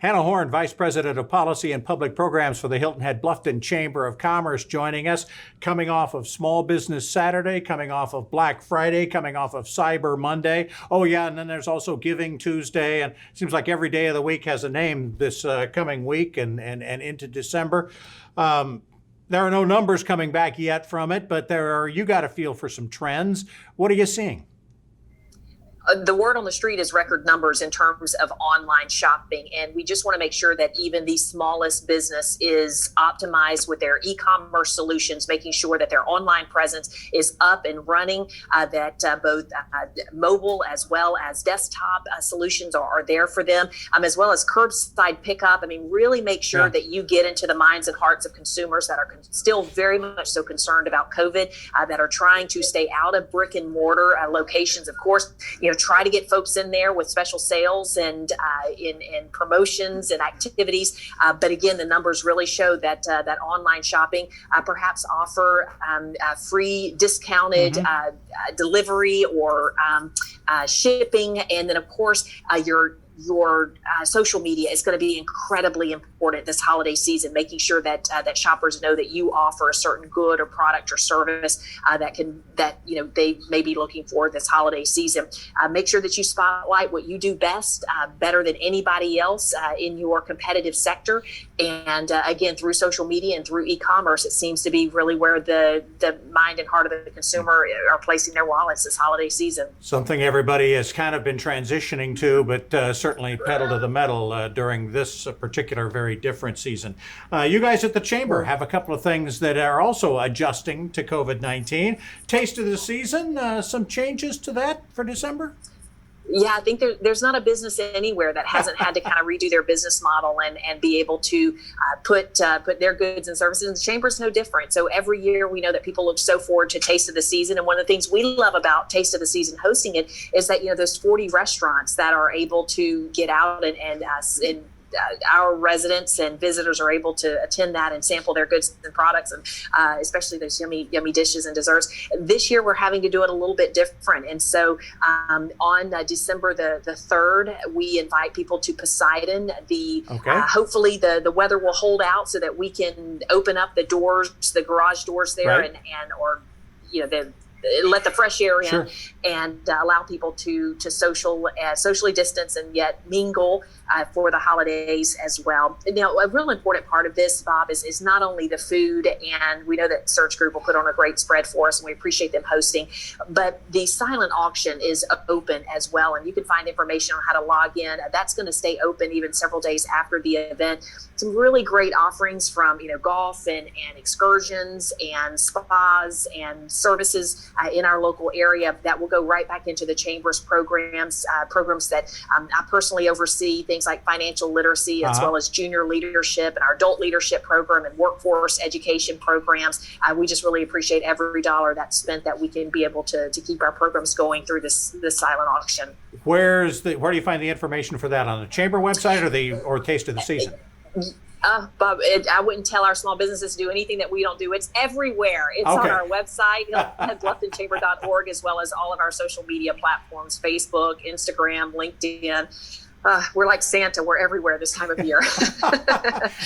Hannah Horne, Vice President of Policy and Public Programs for the Hilton-Bluffton Chamber of Commerce, joining us, coming off of Small Business Saturday, coming off of Black Friday, coming off of Cyber Monday. Oh, yeah, and then there's also Giving Tuesday, and it seems like every day of the week has a name this coming week and into December. There are no numbers coming back yet from it, but you got to feel for some trends. What are you seeing? The word on the street is record numbers in terms of online shopping. And we just want to make sure that even the smallest business is optimized with their e-commerce solutions, making sure that their online presence is up and running, that both mobile as well as desktop solutions are there for them, as well as curbside pickup. I mean, really make sure that you get into the minds and hearts of consumers that are still very much so concerned about COVID, that are trying to stay out of brick and mortar locations. Of course, try to get folks in there with special sales and in promotions and activities. But again, the numbers really show that that online shopping perhaps offer free discounted delivery or shipping. And then, of course, your social media is going to be incredibly important this holiday season, making sure that that shoppers know that you offer a certain good or product or service that they may be looking for this holiday season. Make sure that you spotlight what you do best, better than anybody else in your competitive sector. And again, through social media and through e-commerce, it seems to be really where the mind and heart of the consumer are placing their wallets this holiday season. Something everybody has kind of been transitioning to, but certainly pedal to the metal during this particular very different season. You guys at the Chamber have a couple of things that are also adjusting to COVID-19. Taste of the season, some changes to that for December? Yeah, I think there's not a business anywhere that hasn't had to kind of redo their business model and be able to put their goods and services. And the Chamber's no different. So every year we know that people look so forward to Taste of the Season. And one of the things we love about Taste of the Season hosting it is that, those 40 restaurants that are able to get out and our residents and visitors are able to attend that and sample their goods and products, and especially those yummy dishes and desserts. This year, we're having to do it a little bit different. And so on December the 3rd, we invite people to Poseidon. Hopefully the weather will hold out so that we can open up the doors, the garage doors there, let the fresh air in and allow people to socially distance and yet mingle for the holidays as well. A real important part of this, Bob, is not only the food, and we know that Search Group will put on a great spread for us, and we appreciate them hosting, but the silent auction is open as well, and you can find information on how to log in. That's going to stay open even several days after the event. Some really great offerings from golf and excursions and spas and services in our local area that will go right back into the Chamber's programs that I personally oversee, things like financial literacy as well as junior leadership and our adult leadership program and workforce education programs. We just really appreciate every dollar that's spent that we can be able to keep our programs going through this silent auction. Where do you find the information for that, on the Chamber website or Taste of the Season? Bob, I wouldn't tell our small businesses to do anything that we don't do. It's everywhere. It's on our website, Hilton-Blufftonchamber.org, as well as all of our social media platforms, Facebook, Instagram, LinkedIn. We're like Santa. We're everywhere this time of year.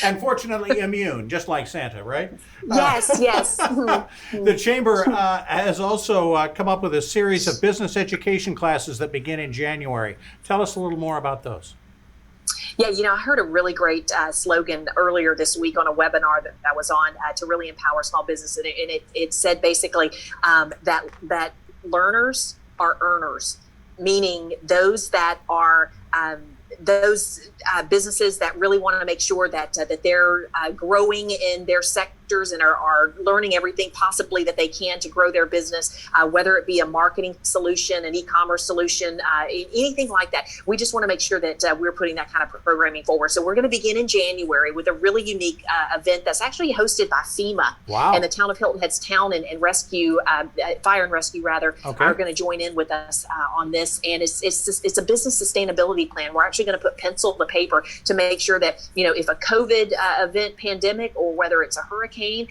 And fortunately immune, just like Santa, right? Yes. The Chamber has also come up with a series of business education classes that begin in January. Tell us a little more about those. Yeah, I heard a really great slogan earlier this week on a webinar that I was on to really empower small business. And it said basically that learners are earners, meaning those that are those businesses that really want to make sure that they're growing in their sectors and are learning everything possibly that they can to grow their business, whether it be a marketing solution, an e-commerce solution, anything like that. We just want to make sure that we're putting that kind of programming forward. So we're going to begin in January with a really unique event that's actually hosted by FEMA. Wow. And the town of Hilton Head's Town and Rescue, Fire and Rescue rather, are going to join in with us on this. And it's a business sustainability plan. We're actually going to put pencil to paper to make sure that, if a COVID event, pandemic, or whether it's a hurricane hurricane,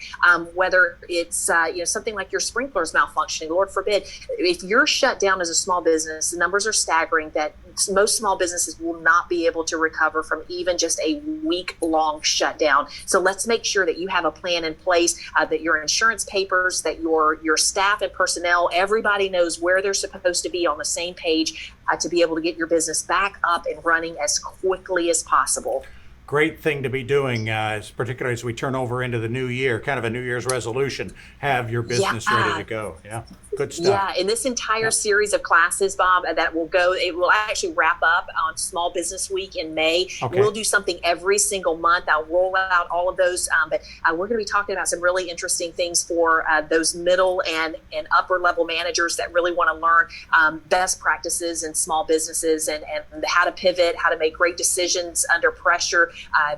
whether it's something like your sprinklers malfunctioning, Lord forbid. If you're shut down as a small business, the numbers are staggering that most small businesses will not be able to recover from even just a week-long shutdown. So let's make sure that you have a plan in place, that your insurance papers, that your staff and personnel, everybody knows where they're supposed to be on the same page to be able to get your business back up and running as quickly as possible. Great thing to be doing, particularly as we turn over into the new year, kind of a New Year's resolution, have your business ready to go. Yeah, good stuff. Yeah, in this entire series of classes, Bob, that will go, it will actually wrap up on Small Business Week in May. Okay. We'll do something every single month. I'll roll out all of those, but we're going to be talking about some really interesting things for those middle and upper level managers that really want to learn best practices in small businesses and how to pivot, how to make great decisions under pressure.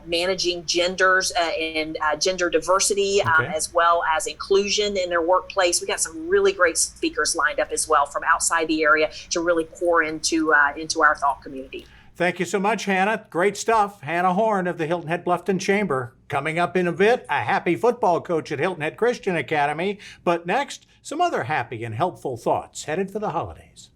Managing genders and gender diversity, as well as inclusion in their workplace. We got some really great speakers lined up as well from outside the area to really pour into our thought community. Thank you so much, Hannah. Great stuff. Hannah Horne of the Hilton Head Bluffton Chamber. Coming up in a bit, a happy football coach at Hilton Head Christian Academy. But next, some other happy and helpful thoughts headed for the holidays.